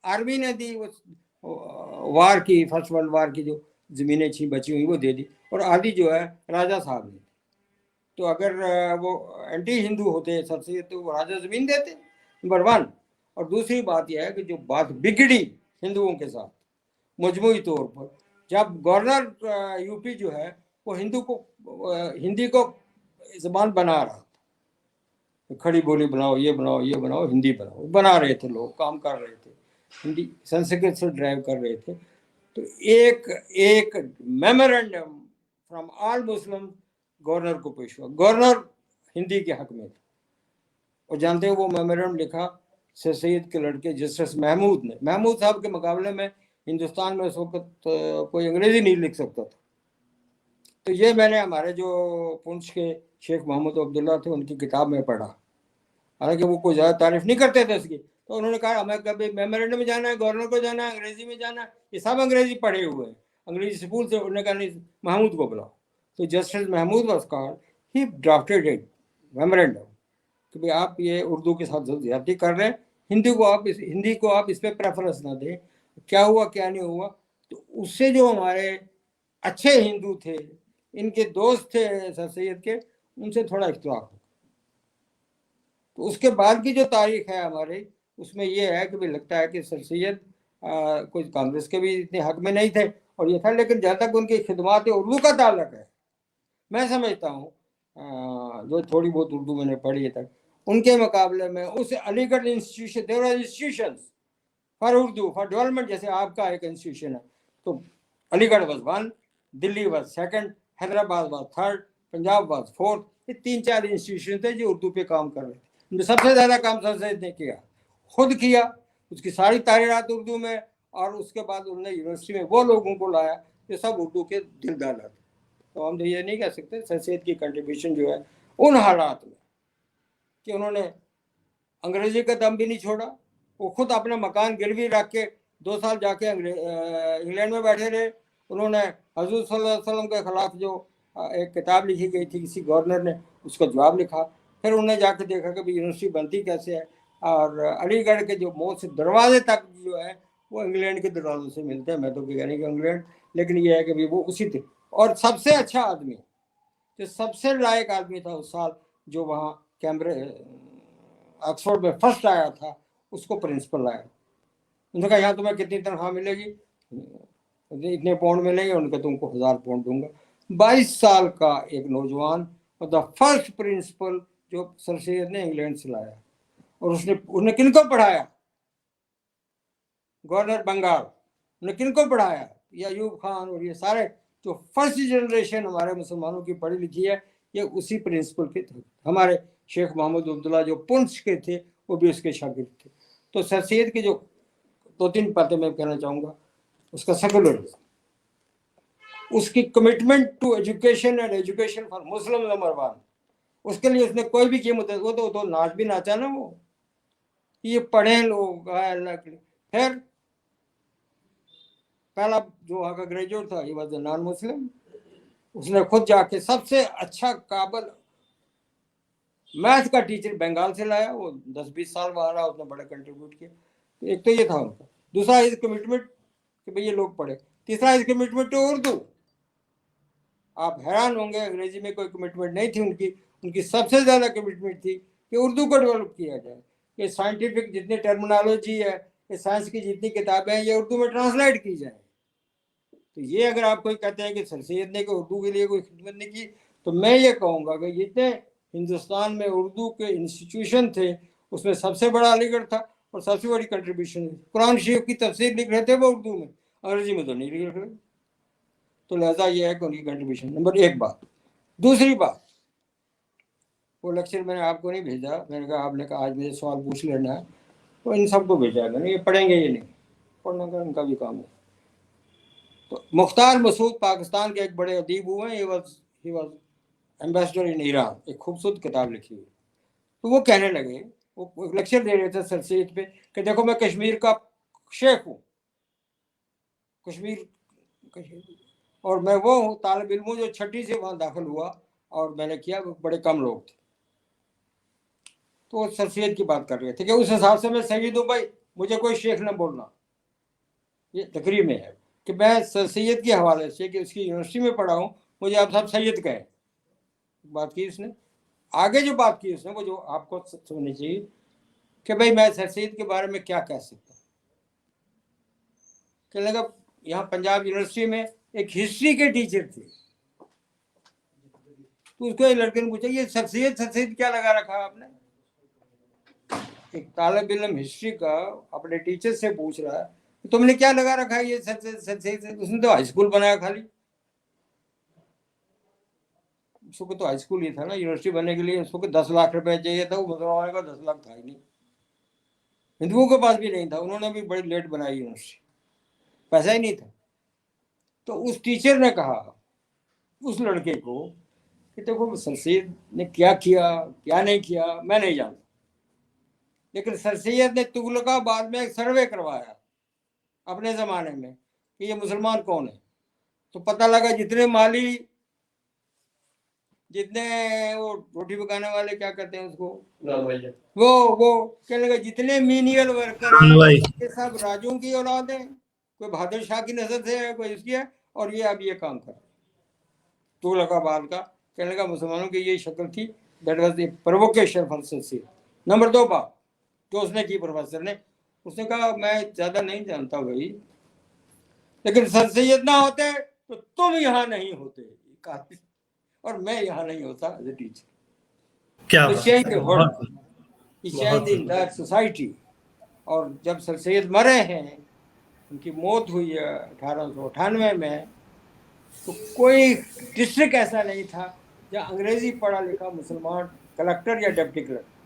आर्मी ने दी, वो वार की, फर्स्ट वर्ल्ड वार की जो ज़मीनें थी बची हुई वो दे दी, और आधी जो है राजा साहब ने। तो अगर वो एंटी हिंदू होते सर सैयद तो वो राजा ज़मीन देते, नंबर 1। और दूसरी बात यह है कि जो बात बिगड़ी हिंदुओं के साथ मजमूई तौर पर, जब गवर्नर यूपी जो है वो हिंदी को ज़बान बना रहा था, खड़ी बोली बनाओ, ये बनाओ, ये बनाओ, हिंदी बनाओ, बना रहे थे, लोग काम कर रहे थे, हिंदी संस्कृत से ड्राइव कर रहे थे। तो एक memorandum from all Muslim governor को पेश हुआ, गवर्नर हिंदी के हक में था। और जानते हो वो मेमोरेंडम लिखा सर सैयद के लड़के जस्टिस महमूद ने। महमूद साहब के मुकाबले में हिंदुस्तान में उस वक्त कोई अंग्रेजी नहीं लिख सकता था। तो ये मैंने हमारे जो पुंछ के शेख मोहम्मद अब्दुल्ला थे उनकी किताब में पढ़ा, हालांकि वो कोई ज़्यादा तारीफ नहीं करते थे इसकी। तो उन्होंने कहा हमें कभी मेमोरेंडम में जाना है, गवर्नर को जाना है, अंग्रेजी में जाना है, ये सब अंग्रेजी पढ़े हुए हैं, अंग्रेजी स्कूल से। उन्होंने कहा नहीं, महमूद को बुलाओ। तो justice Mahmood was called, he drafted it memorandum कि भाई आप ये उर्दू के साथ ज्यादती कर रहे हैं, हिंदी को आप इस पर प्रेफरेंस ना दें। क्या हुआ क्या नहीं हुआ, तो उससे जो हमारे अच्छे हिंदू थे, इनके दोस्त थे सर सैयद के, उनसे थोड़ा इख्तिलाफ हो। तो उसके बाद की जो तारीख है हमारे, उसमें ये है कि भाई लगता है कि सर सैयद कोई कांग्रेस के भी इतने हक में नहीं थे और ये था, लेकिन जहाँ तक उनकी खिदमात उर्दू का ताल्लुक है, मैं समझता हूँ जो थोड़ी बहुत उर्दू मैंने पढ़ी है तक, उनके मुकाबले में उस Aligarh institution, there are institutions for Urdu for development, जैसे आपका एक इंस्टीट्यूशन है, तो Aligarh was 1, Delhi was 2, Hyderabad was 3, Punjab was 4। ये 3-4 इंस्टीट्यूशन थे जो उर्दू पे काम कर रहे थे। सबसे ज़्यादा काम सर सैयद ने किया, खुद किया, उसकी सारी तारीरात उर्दू में, और उसके बाद उन्होंने यूनिवर्सिटी में वो लोगों को लाया जो सब उर्दू के दिलदार थे। तो हम तो ये नहीं कह सकते सर सैयद की कंट्रीब्यूशन जो है उन हालात में कि उन्होंने अंग्रेजी का दम भी नहीं छोड़ा, वो खुद अपना मकान गिरवी रख के 2 साल जाके इंग्लैंड में बैठे रहे। उन्होंने हजूर सल्लल्लाहु अलैहि वसल्लम के खिलाफ जो एक किताब लिखी गई थी किसी गवर्नर ने, उसका जवाब लिखा। फिर उन्होंने जाकर देखा कि यूनिवर्सिटी बनती कैसे है, और अलीगढ़ के जो मोस्ट दरवाजे तक जो है वो इंग्लैंड के दरवाजों से मिलते हैं। मैं तो कह नहीं कि इंग्लैंड, लेकिन ये है कि भाई वो उसी थे। और सबसे अच्छा आदमी, जो सबसे लायक आदमी था उस साल, जो वहाँ ऑक्सफोर्ड में फर्स्ट आया था, उसको प्रिंसिपल लाया। उन्होंने कहा यहाँ तुम्हें कितनी तनख्वाह मिलेगी, इतने पाउंड मिलेंगे, उनका तुमको 1000 पाउंड दूंगा। 22 साल का एक नौजवान, द फर्स्ट प्रिंसिपल जो सर सैयद ने इंग्लैंड से लाया। और उसने किनको पढ़ाया, गवर्नर बंगाल, उन्हें किनको पढ़ाया, ये अयूब खान और ये सारे जो फर्स्ट जनरेशन हमारे मुसलमानों की पढ़ी लिखी है, ये उसी प्रिंसिपल के थे। हमारे शेख मोहम्मद अब्दुल्ला जो पुंछ के थे वो भी उसके शागिर्द थे। तो सर सैयद की जो 2-3 बातें मैं कहना चाहूँगा, उसका सेकुलरिज्म, उसकी commitment to education and education for Muslim number 1, उसके लिए उसने कोई भी कीमत, वो तो नाच भी नाचा ना, वो ये पढ़े लोग अल्लाह के लिए। फिर पहला जो वहाँ का ग्रेजुएट था, ये वॉज नॉन मुस्लिम, उसने खुद जाके सबसे अच्छा काबिल मैथ का टीचर बंगाल से लाया, वो 10-20 साल वहाँ रहा, उसने बड़ा कंट्रीब्यूट किया। तो एक तो ये था उनका। दूसरा इज कमिटमेंट कि भाई ये लोग पढ़े। तीसरा इज कमिटमेंट टू उर्दू। आप हैरान होंगे, अंग्रेजी में कोई कमिटमेंट नहीं थी उनकी। उनकी सबसे ज़्यादा कमिटमेंट थी कि उर्दू को डेवलप किया जाए, कि साइंटिफिक जितनी टर्मिनोलॉजी है, ये साइंस की जितनी किताबें हैं, ये उर्दू में ट्रांसलेट की जाए। तो ये अगर आप कोई कहते हैं कि सर सैयद ने उर्दू के लिए कोई खिदमत नहीं की, तो मैं ये कहूँगा कि जितने हिंदुस्तान में उर्दू के इंस्टीट्यूशन थे, उसमें सबसे बड़ा अलीगढ़ था और सबसे बड़ी कंट्रीब्यूशन कुरान शरीफ की तफसीर लिख रहे थे वो उर्दू में, अंग्रेजी में तो नहीं लिख रहे। तो लिहाजा ये है कि उनकी कंट्रीब्यूशन नंबर एक बात। दूसरी बात, वो लेक्चर मैंने आपको नहीं भेजा, मैंने कहा आपने कहा आज मुझे सवाल पूछ लेना है, तो इन सबको भेजा है मैंने, ये पढ़ेंगे ये नहीं, पढ़ने का उनका भी काम है। तो मुख्तार मसूद पाकिस्तान के एक बड़े अदीब हुए हैं, he was ambassador in Iran, एक खूबसूरत किताब लिखी हुई। तो वो कहने लगे, वो लेक्चर दे रहे थे सर सैयद पे कि देखो मैं कश्मीर का शेख हूँ, कश्मीर और मैं वो हूँ तालिब इल्म जो 6ठी से वहाँ दाखिल हुआ और मैंने किया, बड़े कम लोग थे। तो सर सैयद की बात कर रहे थे कि उस हिसाब से मैं सैयद हूँ भाई, मुझे कोई शेख न बोलना। ये तकरीर में है कि मैं सर सैयद के हवाले से कि उसकी यूनिवर्सिटी में पढ़ा हूँ, मुझे आप सब सैयद कहें। बात की उसने, आगे जो बात की उसने वो जो आपको समझनी चाहिए कि भाई मैं सर सैयद के बारे में क्या कह सकता हूँ। कहने लगा यहाँ पंजाब यूनिवर्सिटी में एक हिस्ट्री के टीचर थे, तो उसको एक लड़के ने पूछा ये सर सैयद क्या लगा रखा आपने। एक तालिब इल्म हिस्ट्री का अपने टीचर से पूछ रहा है तुमने क्या लगा रखा है ये सर सैयद। उसने तो हाई स्कूल बनाया खाली, उसको तो हाई स्कूल ही था ना, यूनिवर्सिटी बनने के लिए उसको 10 लाख रुपए चाहिए था, वो मुसलमानों का 10 लाख था ही नहीं, हिंदुओं के पास भी नहीं था, उन्होंने भी बड़ी लेट बनाई यूनिवर्सिटी, पैसा ही नहीं था। तो उस टीचर ने कहा उस लड़के को कि देखो सर सैयद ने क्या किया क्या नहीं किया मैं नहीं जानता, लेकिन सर सैयद ने तुगलकाबाद में एक सर्वे करवाया अपने ज़माने में कि ये मुसलमान कौन है। तो पता लगा जितने माली, जितने वो रोटी पकाने वाले क्या कहते हैं उसको, वो कहने लगा जितने मीनियल वर्कर हैं ये सब राजों की औलाद है, कोई बहादुर शाह की नजर से है, कोई इसकी है, और ये अब ये काम कर तुगलकाबाद का। कहने लगा मुसलमानों की ये शक्ल थी, that was the provocation for sir Syed. Number 2 बात जो उसने की प्रोफेसर ने, उसने कहा मैं ज़्यादा नहीं जानता भाई, लेकिन सर सैयद ना होते तो तुम यहाँ नहीं होते और मैं यहाँ नहीं होता एज ए टीचर। क्या तो change the world, change in that society. और जब सर सैयद मरे हैं, उनकी मौत हुई है 1898 में, तो कोई डिस्ट्रिक्ट ऐसा नहीं था जहाँ अंग्रेजी पढ़ा लिखा मुसलमान कलेक्टर या डिप्टी कलेक्टर।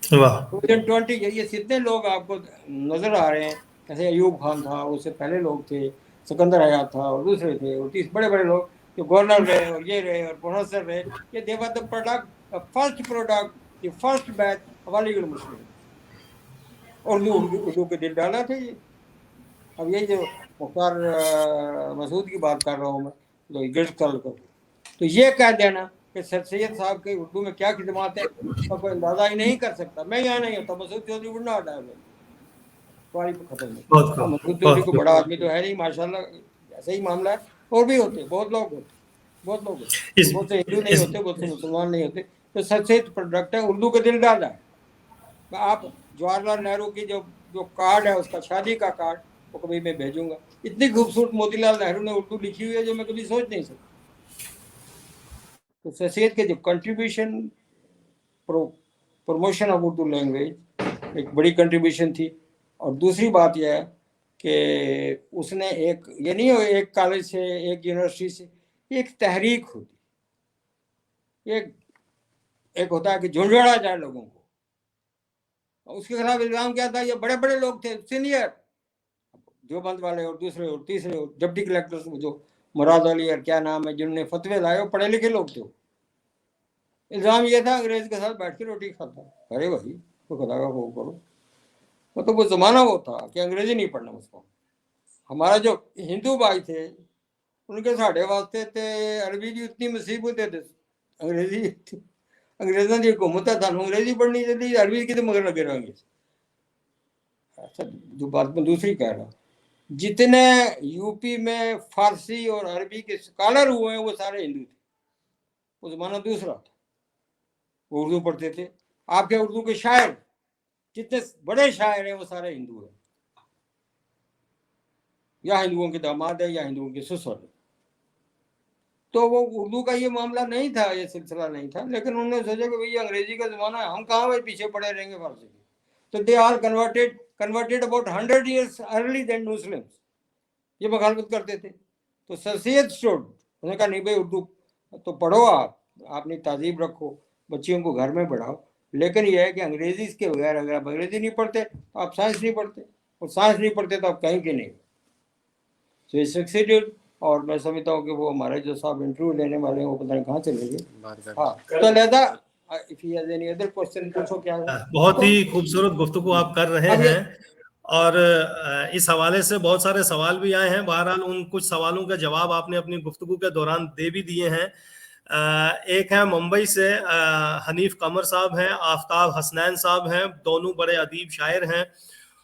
2020 ये जितने लोग आपको नजर आ रहे हैं, जैसे अयूब खान था, उससे पहले लोग थे, सिकंदर हयात था और दूसरे थे, और 30 बड़े बड़े लोग जो गवर्नर रहे और ये रहे और प्रोफेसर रहे, ये they were the product, first product, the first batch of Aligarh Muslim. Urdu के दिल डाला थे ये। अब यही जो मुख्तार मसूद की बात कर रहा हूँ मैं, तो गिरफ्त कर, तो ये कह देना कि सर सैयद साहब के उर्दू में क्या खिदमात है तो कोई अंदाजा ही नहीं कर सकता। मैं यहाँ नहीं होता, Masood Chaudhary would not have खत्म। मसूद चौधरी को बड़ा आदमी तो है नहीं माशाल्लाह, ऐसा ही मामला है। और भी होते, बहुत लोग होते, बहुत से हिंदू नहीं होते, बहुत से मुसलमान नहीं होते। तो सर सैयद प्रोडक्ट है, उर्दू का दिल डाला है। आप जवाहरलाल नेहरू की जो कार्ड है उसका शादी का कार्ड वो कभी मैं भेजूंगा, इतनी खूबसूरत मोतीलाल नेहरू ने उर्दू लिखी हुई है जो मैं कभी सोच नहीं सकता। तो सर सैयद के जो contribution promotion of Urdu language एक बड़ी कंट्रीब्यूशन थी। और दूसरी बात यह है कि उसने एक ये नहीं हो एक कॉलेज से एक यूनिवर्सिटी से, एक तहरीक होती, एक होता है कि झुंझुड़ा जाए लोगों को। उसके खिलाफ इल्जाम क्या था, ये बड़े बड़े लोग थे सीनियर, देवबंद वाले और दूसरे और तीसरे और डिप्टी कलेक्टर जो मुराद अली और क्या नाम है जिन्होंने फतवे लाए वो पढ़े लिखे लोग थे। इल्ज़ाम ये था अंग्रेज के साथ बैठ के रोटी खाता। अरे भाई तो खुदा का खौफ करो, मतलब वो ज़माना वो था कि अंग्रेजी नहीं पढ़ना उसको। हमारा जो हिंदू भाई थे उनके साढ़े वास्ते ते अरबी की उतनी मुसीबत है, अंग्रेजी अंग्रेजों की हुकूमत है, थानू अंग्रेजी पढ़नी चाहिए, अरबी की तो मगर लगे रहेंगे। अच्छा, जो बात मैं दूसरी कह रहा हूँ, जितने यूपी में फारसी और अरबी के स्कॉलर हुए हैं वो सारे हिंदू थे। वो जमाना दूसरा था, वो उर्दू पढ़ते थे। आपके उर्दू के शायर, जितने बड़े शायर हैं वो सारे हिंदू हैं, या हिंदुओं के दामाद है या हिंदुओं के ससुर है। तो वो उर्दू का ये मामला नहीं था, ये सिलसिला नहीं था, लेकिन उन्होंने सोचा कि भाई अंग्रेजी का जमाना है, हम कहाँ भाई पीछे पड़े रहेंगे फारसी के। तो they are converted about 100 years early than Muslims, ये मुखालफत करते थे। तो सर सैयद स्टूड, उन्होंने कहा नहीं भाई उर्दू तो पढ़ो, आप अपनी तहजीब रखो, बच्चियों को घर में पढ़ाओ, लेकिन यह है कि अंग्रेजी के बगैर अगर आप अंग्रेजी नहीं पढ़ते तो आप साइंस नहीं पढ़ते, और साइंस नहीं पढ़ते तो आप कहीं के नहीं। सो इट सक्सीडेड, और मैं समझता हूँ कि वो हमारे जो साहब इंटरव्यू लेने वाले हैं वो पता नहीं कहाँ चले गए। हाँ, तो लहदा if he has any other question पूछो। क्या है, बहुत ही खूबसूरत गुफ्तगू आप कर रहे हैं, और इस हवाले से बहुत सारे सवाल भी आए हैं। बहरहाल उन कुछ सवालों का जवाब आपने अपनी गुफ्तगू के दौरान दे भी दिए हैं। एक है मुंबई से हनीफ कमर साहब हैं, आफ्ताब हसनैन साहब हैं, दोनों बड़े अदीब शायर हैं।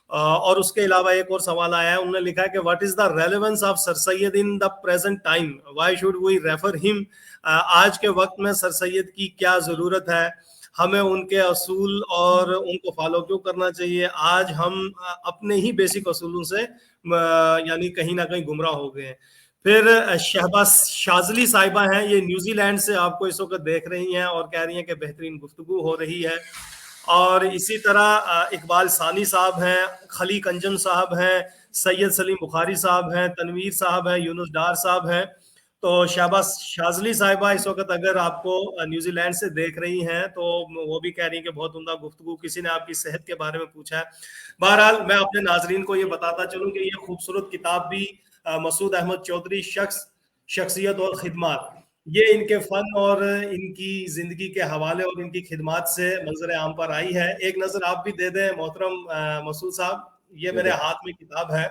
और उसके अलावा एक और सवाल आया है, उन्होंने लिखा है कि what is the relevance of sir Syed in the present time, why should we refer him. आज के वक्त में सर सैयद की क्या जरूरत है, हमें उनके असूल और उनको फॉलो क्यों करना चाहिए। आज हम अपने ही बेसिक असूलों से यानी कहीं ना कहीं गुमराह हो गए हैं। फिर शहबाज शाजली साहिबा हैं, ये न्यूजीलैंड से आपको इस वक्त देख रही हैं और कह रही हैं कि बेहतरीन गुफ्तगू हो रही है। और इसी तरह इकबाल सानी साहब हैं, खली कंजन साहब हैं, सैयद सलीम बुखारी साहब हैं, तनवीर साहब हैं, यूनुस डार साहब हैं। तो शहबाज शाजली साहिबा इस वक्त अगर आपको न्यूजीलैंड से देख रही हैं तो वो भी कह रही हैं कि बहुत उम्दा गुफ्तगू, किसी ने आपकी सेहत के बारे में पूछा है। बहरहाल मैं अपने नाजरीन को ये बताता चलूं कि ये खूबसूरत किताब भी मसूद अहमद चौधरी शख्सियत और खिदमत, ये इनके फन और इनकी जिंदगी के हवाले और इनकी खिदमत से मंजर आम पर आई है। एक नजर आप भी दे दें मोहतरम मसूद साहब, ये मेरे हाथ में किताब है।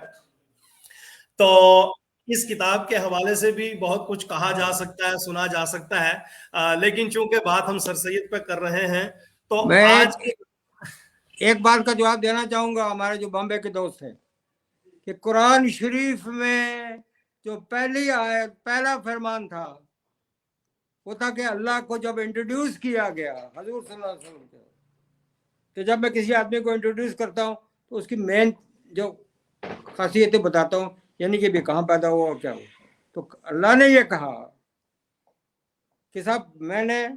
तो इस किताब के हवाले से भी बहुत कुछ कहा जा सकता है, सुना जा सकता है, लेकिन चूंकि बात हम सर सैयद पे कर रहे हैं तो मैं आज एक बात का जवाब देना चाहूंगा। हमारे जो बॉम्बे के दोस्त हैं कि कुरान शरीफ में जो पहली आयत, पहला फरमान था वो था कि अल्लाह को जब इंट्रोड्यूस किया गया हजूर सल्लल्लाहु अलैहि वसल्लम को, तो जब मैं किसी आदमी को इंट्रोड्यूस करता हूँ तो उसकी मेन जो खासियतें बताता हूँ, यानी कि भी कहाँ पैदा हुआ और क्या हुआ। तो अल्लाह ने ये कहा कि साहब मैं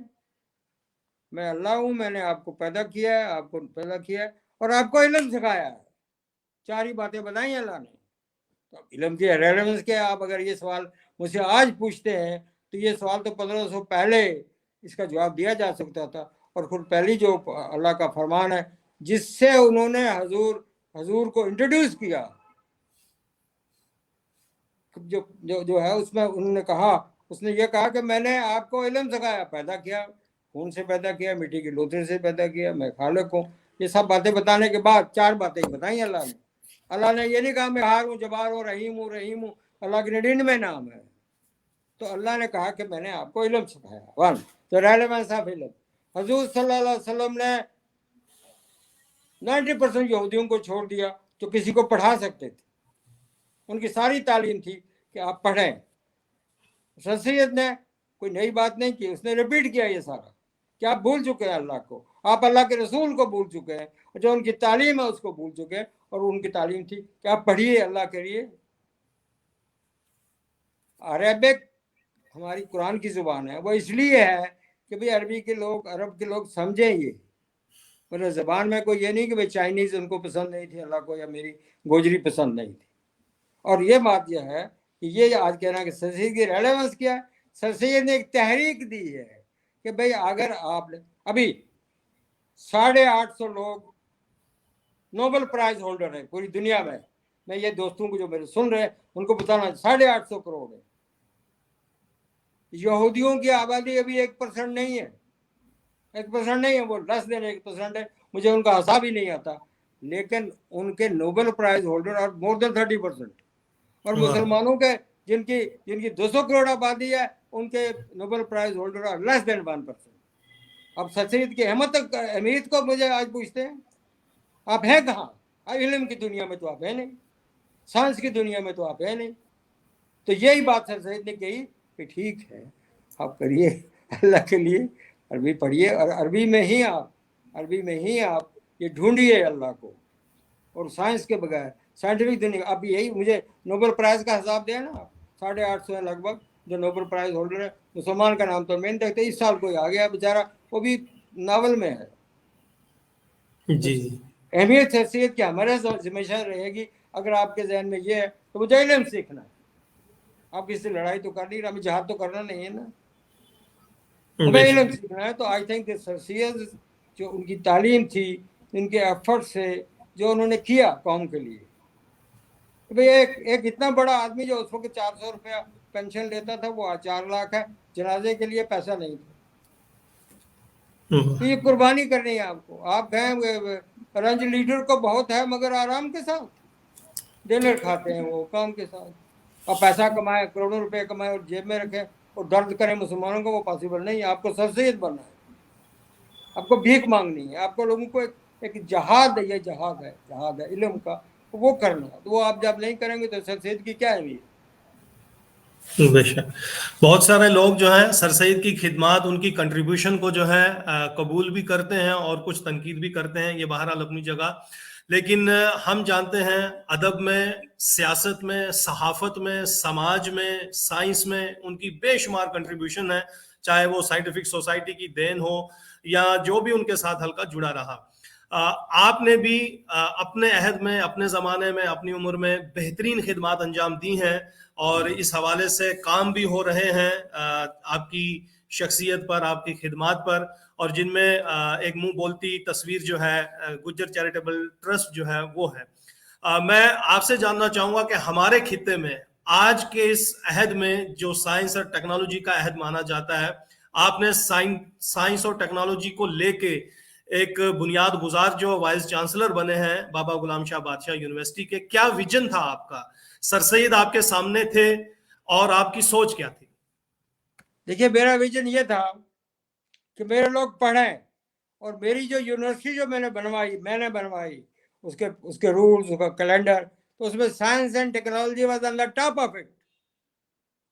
अल्लाह हूँ, मैंने आपको पैदा किया है, आपको पैदा किया है और आपको इल्म सिखाया है। 4 ही बातें बताई अल्लाह ने। तो इल्म की रेलेवेंस क्या है? आप अगर ये सवाल मुझसे आज पूछते हैं तो ये सवाल तो 1500 पहले इसका जवाब दिया जा सकता था। और फिर पहली जो अल्लाह का फरमान है जिससे उन्होंने हजूर को इंट्रोड्यूस किया, जो जो जो है उसमें उन्होंने कहा, उसने ये कहा कि मैंने आपको इल्म सिखाया, पैदा किया, खून से पैदा किया, मिट्टी की लोथरी से पैदा किया, मैं खालिक हूँ। ये सब बातें बताने के बाद 4 बातें बताई अल्लाह ने। अल्लाह ने ये नहीं कहा मैं हार हूँ, जबार हूँ, रहीम हूँ। अल्लाह के 99 नाम है। तो अल्लाह ने कहा कि मैंने आपको इल्म सिखाया। 1 तो रेलेवेंस ऑफ इल्म। हजूर सल्लल्लाहु अलैहि वसल्लम ने 90% यहूदियों को छोड़ दिया जो किसी को पढ़ा सकते थे। उनकी सारी तालीम थी कि आप पढ़ें। सर सैयद ने कोई नई बात नहीं की, उसने रिपीट किया ये सारा कि आप भूल चुके हैं अल्लाह को, आप अल्लाह के रसूल को भूल चुके हैं, और जो उनकी तालीम है उसको भूल चुके हैं। और उनकी तालीम थी कि आप पढ़िए अल्लाह के लिए। अरबिक हमारी कुरान की जुबान है, वो इसलिए है कि भाई अरब के लोग समझें ये। मतलब जबान में कोई ये नहीं कि भाई चाइनीज उनको पसंद नहीं थी अल्लाह को, या मेरी गोजरी पसंद नहीं थी। और ये बात यह है कि ये आज कहना कि सर सैयद की रेलेवेंस क्या है, सर सैयद ने एक तहरीक दी है कि भाई अगर आपने अभी 850 लोग नोबेल प्राइज होल्डर है पूरी दुनिया में। मैं ये दोस्तों को जो मेरे सुन रहे हैं उनको बताना 850 करोड़ है। यहूदियों की आबादी अभी 1% नहीं है, 1% नहीं है, वो लess than 1% है। मुझे उनका हिसाब ही नहीं आता, लेकिन उनके नोबेल प्राइज होल्डर और मोर देन 30%। और मुसलमानों के जिनकी 200 करोड़ आबादी है, उनके Nobel prize holder are less than 1%। अब सर सैयद की अहमियत को मुझे आज पूछते हैं, आप हैं कहाँ? अब इल्म की दुनिया में तो आप है नहीं, साइंस की दुनिया में तो आप है नहीं। तो यही बात सर सैयद ने कही कि ठीक है, आप करिए अल्लाह के लिए, अरबी पढ़िए, और अरबी में ही आप ये ढूंढिए अल्लाह को। और साइंस के बगैर साइंटिफिक दुनिया, अब यही मुझे नोबेल प्राइज का हिसाब दिया ना, 850 है लगभग जो नोबेल प्राइज होल्डर है। मुसलमान का नाम तो मैं नहीं देखते, इस साल कोई आ गया बेचारा, वो भी नावल में है। जी अहमियत हैसियत क्या हमारे हमेशा रहेगी। अगर आपके जहन में ये है तो मुझे इल्म सीखना है। आप किसी लड़ाई तो कर नहीं रहा, हमें जहाद तो करना नहीं है ना, हमें इल्म सीखना है। तो आई थिंक सर सैयद जो उनकी तालीम थी, उनके एफर्ट से जो उन्होंने किया कौम के लिए, भाई एक इतना बड़ा आदमी जो उस वक्त 400 रुपया पेंशन लेता था, वो 4 लाख है, जनाजे के लिए पैसा नहीं था। तो ये कुर्बानी करनी है आपको। आप गए रंज लीडर को बहुत है, मगर आराम के साथ डिनर खाते हैं वो काम के साथ, और पैसा कमाए, करोड़ों रुपए कमाए और जेब में रखे और दर्द करें मुसलमानों को, वो पॉसिबल नहीं है। आपको सर सैयद बनना है, आपको भीख मांगनी है, आपको लोगों को एक जहाद है, ये जहाद है इल्म का, वो करना है। तो वो आप जब नहीं करेंगे तो सर सैयद की क्या अहमियत। बेशक बहुत सारे लोग जो हैं सर सैयद की खिदमात, उनकी कंट्रीब्यूशन को जो है कबूल भी करते हैं और कुछ तनकीद भी करते हैं, ये बहरहाल अपनी जगह। लेकिन हम जानते हैं अदब में, सियासत में, सहाफत में, समाज में, साइंस में उनकी बेशुमार कंट्रीब्यूशन है, चाहे वो साइंटिफिक सोसाइटी की देन हो या जो भी उनके साथ हल्का जुड़ा रहा। आपने भी अपने अहद में, अपने ज़माने में, अपनी उम्र में बेहतरीन खिदमात अंजाम दी हैं और इस हवाले से काम भी हो रहे हैं आपकी शख्सियत पर, आपकी खिदमात पर, और जिनमें एक मुंह बोलती तस्वीर जो है गुज्जर चैरिटेबल ट्रस्ट जो है वो है। मैं आपसे जानना चाहूँगा कि हमारे खित्ते में आज के इस अहद में जो साइंस और टेक्नोलॉजी का अहद माना जाता है, आपने साइंस और टेक्नोलॉजी को लेके एक बुनियाद गुजार जो वाइस चांसलर बने हैं बाबा गुलाम शाह बादशाह यूनिवर्सिटी के, क्या विजन था आपका? सर सैयद आपके सामने थे और आपकी सोच क्या थी? देखिए, मेरा विजन ये था कि मेरे लोग पढ़ें, और मेरी जो यूनिवर्सिटी जो मैंने बनवाई उसके रूल्स, उसका कैलेंडर, तो उसमें science and technology was on the top of it.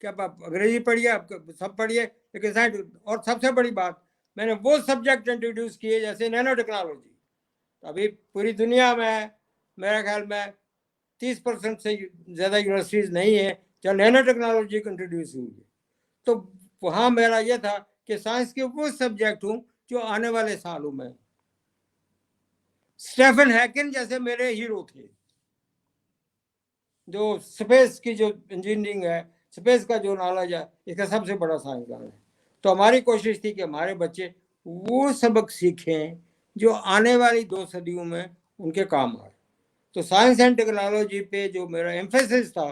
क्या आप अंग्रेजी पढ़िए, आप सब पढ़िए, लेकिन साइंस, और सबसे बड़ी बात, मैंने वो सब्जेक्ट इंट्रोड्यूस किए जैसे नैनो टेक्नोलॉजी। अभी पूरी दुनिया में मेरे ख्याल में 30% से ज़्यादा यूनिवर्सिटीज़ नहीं है जहाँ नैनो टेक्नोलॉजी को इंट्रोड्यूस हुई है। तो वहाँ मेरा यह था कि साइंस के वो सब्जेक्ट हूँ जो आने वाले सालों में स्टीफन हॉकिंग जैसे मेरे हीरो थे, जो स्पेस की जो इंजीनियरिंग है, स्पेस का जो नॉलेज है, इसका सबसे बड़ा साइंसदान है। तो हमारी कोशिश थी कि हमारे बच्चे वो सबक सीखें जो आने वाली 2 सदियों में उनके काम आए। तो साइंस एंड टेक्नोलॉजी पे जो मेरा एम्फेसिस था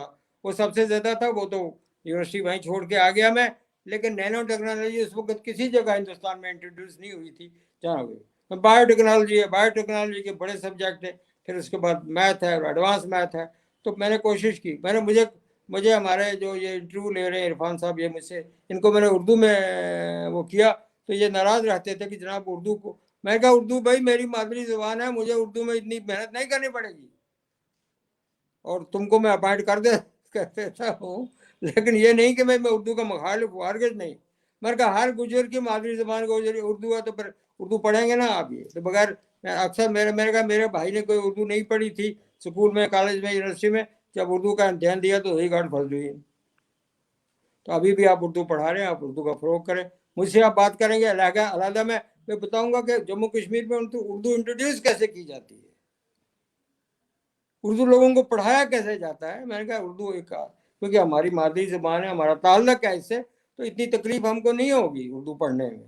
वो सबसे ज़्यादा था। वो तो यूनिवर्सिटी वहीं छोड़ के आ गया मैं, लेकिन नैनो टेक्नोलॉजी उस वक्त किसी जगह हिंदुस्तान में इंट्रोड्यूस नहीं हुई थी जहाँ हुई। बायोटेक्नोलॉजी है, बायोटेक्नोलॉजी के बड़े सब्जेक्ट है, फिर उसके बाद मैथ है और एडवांस मैथ है। तो मैंने कोशिश की, मुझे हमारे जो ये इंटरव्यू ले रहे हैं इरफान साहब, ये मुझसे, इनको मैंने उर्दू में वो किया, तो ये नाराज़ रहते थे कि जनाब उर्दू को, मैं कहा उर्दू भाई मेरी मादरी ज़ुबान है, मुझे उर्दू में इतनी मेहनत नहीं करनी पड़ेगी, और तुमको मैं अपॉइंट कर देता हूँ, लेकिन ये नहीं कि मैं उर्दू का मुखालिफ हूँ, हरगिज़ नहीं। मैंने कहा हर गुजर की मादरी ज़बान को उर्दू है, तो फिर उर्दू पढ़ेंगे ना आप। ये तो बगैर, अक्सर मेरे भाई ने कोई उर्दू नहीं पढ़ी थी स्कूल में, कॉलेज में, यूनिवर्सिटी में, जब उर्दू का ध्यान दिया तो वही गांठ फंस गई। तो अभी भी आप उर्दू पढ़ा रहे हैं, आप उर्दू का फ़रोग करें। मुझसे आप बात करेंगे अलहदा मैं बताऊंगा कि जम्मू कश्मीर में उर्दू इंट्रोड्यूस कैसे की जाती है, उर्दू लोगों को पढ़ाया कैसे जाता है। मैंने कहा उर्दू एक, क्योंकि हमारी मादरी ज़बान है, हमारा ताल्लुक है इससे, तो इतनी तकलीफ हमको नहीं होगी उर्दू पढ़ने में,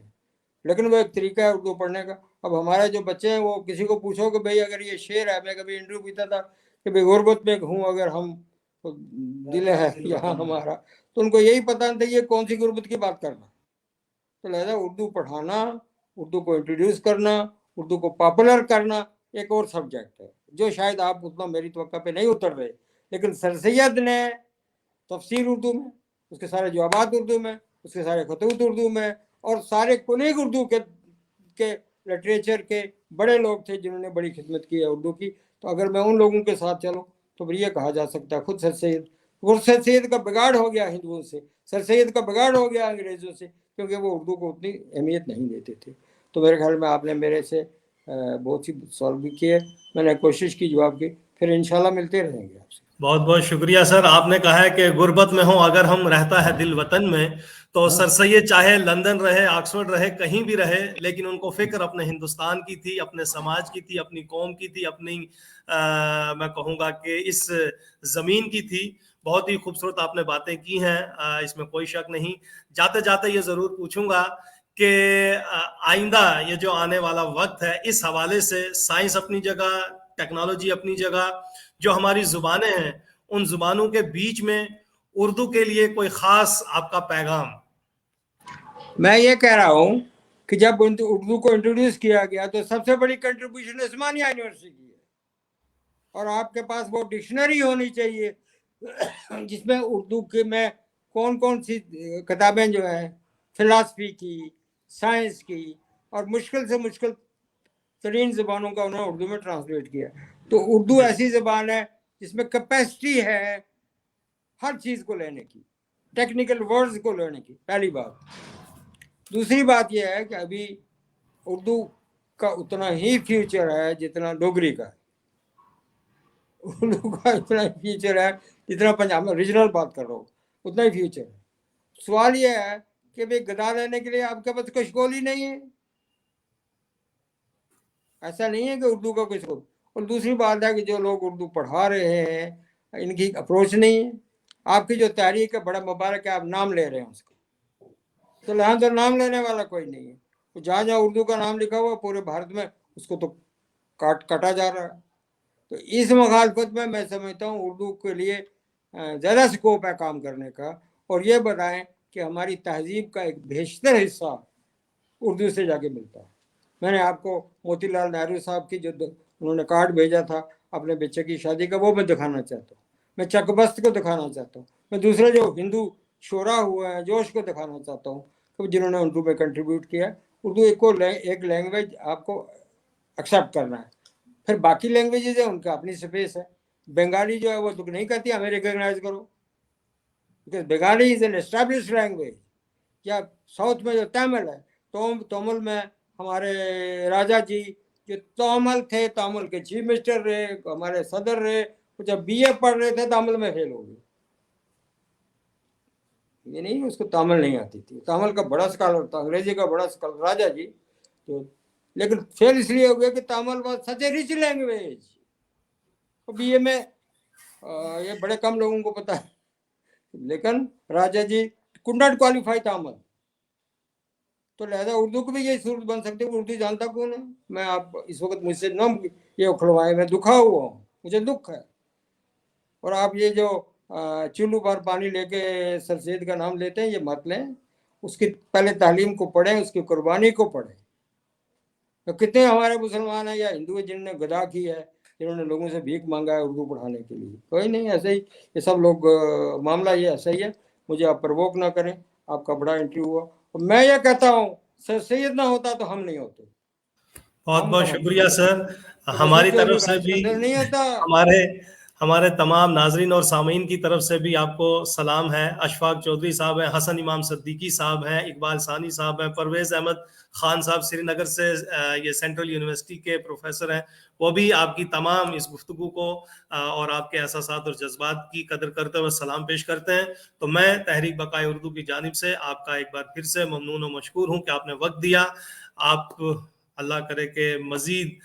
लेकिन वो एक तरीका है उर्दू पढ़ने का। अब हमारे जो बच्चे हैं, वो किसी को पूछो कि भाई अगर ये शेर है, मैं कभी इंटरव्यू पूछता था कि भाई गुरबत में हूँ अगर हम, तो दिल है यहाँ हमारा, तो उनको यही पता नहीं था ये कौन सी गुरबत की बात करना। तो लिहाजा उर्दू पढ़ाना, उर्दू को इंट्रोड्यूस करना, उर्दू को पॉपुलर करना एक और सब्जेक्ट है जो शायद आप उतना मेरी तवक्का पे नहीं उतर रहे। लेकिन सर सैयद ने تفسیر اردو میں، اس کے سارے جوابات اردو میں، اس کے سارے خطوط اردو میں، اور سارے کلیگ اردو کے لٹریچر کے بڑے لوگ تھے جنہوں نے بڑی خدمت کی ہے اردو کی. تو اگر میں ان لوگوں کے ساتھ چلوں تو پھر یہ کہا جا سکتا ہے خود سر سید کا بگاڑ ہو گیا ہندوؤں سے، سر سید کا بگاڑ ہو گیا انگریزوں سے، کیونکہ وہ اردو کو اتنی اہمیت نہیں دیتے تھے. تو میرے خیال میں آپ نے میرے سے بہت سی سوال بھی کیے، میں نے کوشش کی جواب کی، پھر انشاءاللہ ملتے رہیں گے آپ سے. بہت بہت شکریہ سر. آپ نے کہا ہے کہ غربت میں ہوں اگر ہم رہتا ہے دل وطن میں، تو سر سید چاہے لندن رہے، آکسفورڈ رہے، کہیں بھی رہے، لیکن ان کو فکر اپنے ہندوستان کی تھی، اپنے سماج کی تھی، اپنی قوم کی تھی، اپنی میں کہوں گا کہ اس زمین کی تھی. بہت ہی خوبصورت آپ نے باتیں کی ہیں، اس میں کوئی شک نہیں. جاتے جاتے یہ ضرور پوچھوں گا کہ آئندہ یہ جو آنے والا وقت ہے، اس حوالے سے سائنس اپنی جگہ، ٹیکنالوجی اپنی جگہ، جو ہماری زبانیں ہیں ان زبانوں کے بیچ میں اردو کے لیے کوئی خاص آپ کا پیغام؟ میں یہ کہہ رہا ہوں کہ جب اردو کو انٹروڈیوس کیا گیا تو سب سے بڑی کنٹریبیوشن عثمانیہ یونیورسٹی کی ہے، اور آپ کے پاس وہ ڈکشنری ہونی چاہیے جس میں اردو کے میں کون سی کتابیں جو ہیں فلاسفی کی، سائنس کی، اور مشکل سے مشکل ترین زبانوں کا انہوں نے اردو میں ٹرانسلیٹ کیا. تو اردو ایسی زبان ہے جس میں کیپیسٹی ہے ہر چیز کو لینے کی، ٹیکنیکل ورڈز کو لینے کی، پہلی بات. دوسری بات یہ ہے کہ ابھی اردو کا اتنا ہی فیوچر ہے جتنا ڈوگری کا ہے، اردو کا اتنا ہی فیوچر ہے جتنا پنجاب میں ریجنل بات کر رہا ہوں اتنا ہی فیوچر ہے. سوال یہ ہے کہ بھئی گدا لینے کے لیے آپ کے پاس کشکول ہی نہیں ہے، ایسا نہیں ہے کہ اردو کا کچھ. اور دوسری بات ہے کہ جو لوگ اردو پڑھا رہے ہیں ان کی اپروچ نہیں ہے. آپ کی جو تحریک ہے بڑا مبارک ہے، آپ نام لے رہے ہیں اس کا، تو لہٰذا نام لینے والا کوئی نہیں ہے. جہاں جہاں اردو کا نام لکھا ہوا پورے بھارت میں اس کو تو کاٹا جا رہا ہے. تو اس مخالفت میں میں سمجھتا ہوں اردو کے لیے زیادہ سکوپ ہے کام کرنے کا. اور یہ بتائیں کہ ہماری تہذیب کا ایک بیشتر حصہ اردو سے جا کے ملتا ہے. میں نے آپ کو موتی لال نہرو صاحب کی جو انہوں نے کارڈ بھیجا تھا اپنے بچے کی شادی کا، وہ میں دکھانا چاہتا ہوں. میں چک بست کو دکھانا چاہتا ہوں. میں دوسرے جو ہندو شعرا ہوا ہے جوش کو دکھانا چاہتا ہوں کہ جنہوں نے اردو پہ کنٹریبیوٹ کیا. اردو ایک لینگویج آپ کو ایکسیپٹ کرنا ہے. پھر باقی لینگویجز ہیں ان کا اپنی سپیس ہے. بنگالی جو ہے وہ تو نہیں کہتی ہمیں ریکگنائز کرو، because Bengali is an established language. یا ساؤتھ میں جو تامل ہے، تامل میں ہمارے راجا جی جو تامل تھے، تامل کے چیف منسٹر رہے، ہمارے صدر رہے، جب بی اے پڑھ رہے تھے تامل میں فیل ہو گئے. یہ نہیں اس کو تامل نہیں آتی تھی، تامل کا بڑا اسکالر تھا، انگریزی کا بڑا اسکالر راجا جی، تو لیکن فیل اس لیے ہو گیا کہ Tamil was such a rich language. B A میں یہ بڑے کم لوگوں کو پتا ہے، لیکن راجا جی could not qualify تامل. تو لہذا اردو کو بھی یہی صورت بن سکتی ہے. اردو جانتا کون ہے؟ میں آپ اس وقت مجھ سے نہ یہ اکھڑوائے، میں دکھا ہوا ہوں، مجھے دکھ ہے. اور آپ یہ جو چلو پر پانی لے کے سر سید کا نام لیتے ہیں یہ مت لیں. اس کی پہلے تعلیم کو پڑھیں، اس کی قربانی کو پڑھیں. تو کتنے ہمارے مسلمان ہیں یا ہندو ہیں جنہوں نے گدا کی ہے، جنہوں نے لوگوں سے بھیک مانگا ہے اردو پڑھانے کے لیے؟ کوئی نہیں. ایسے ہی یہ سب لوگ معاملہ یہ ایسا ہی ہے. مجھے آپ پرووک نہ کریں. آپ کا بڑا انٹرویو ہوا. میں یہ کہتا ہوں سر سید نہ ہوتا تو ہم نہیں ہوتے. بہت بہت شکریہ سر. مسعود ہماری چودھری طرف سے رائے بھی، سکندر نہیں ہوتا. ہمارے تمام ناظرین اور سامعین کی طرف سے بھی آپ کو سلام ہے. اشفاق چودھری صاحب ہیں، حسن امام صدیقی صاحب ہیں، اقبال ثانی صاحب ہیں، پرویز احمد خان صاحب سری نگر سے یہ سینٹرل یونیورسٹی کے پروفیسر ہیں. وہ بھی آپ کی تمام اس گفتگو کو اور آپ کے احساسات اور جذبات کی قدر کرتے ہوئے سلام پیش کرتے ہیں. تو میں تحریک بقائے اردو کی جانب سے آپ کا ایک بار پھر سے ممنون و مشکور ہوں کہ آپ نے وقت دیا. آپ اللہ کرے کہ مزید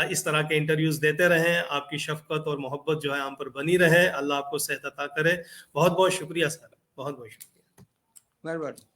اس طرح کے انٹرویوز دیتے رہیں. آپ کی شفقت اور محبت جو ہے ہم پر بنی رہے. اللہ آپ کو صحت عطا کرے. بہت بہت شکریہ سر، بہت بہت شکریہ. مہربانی.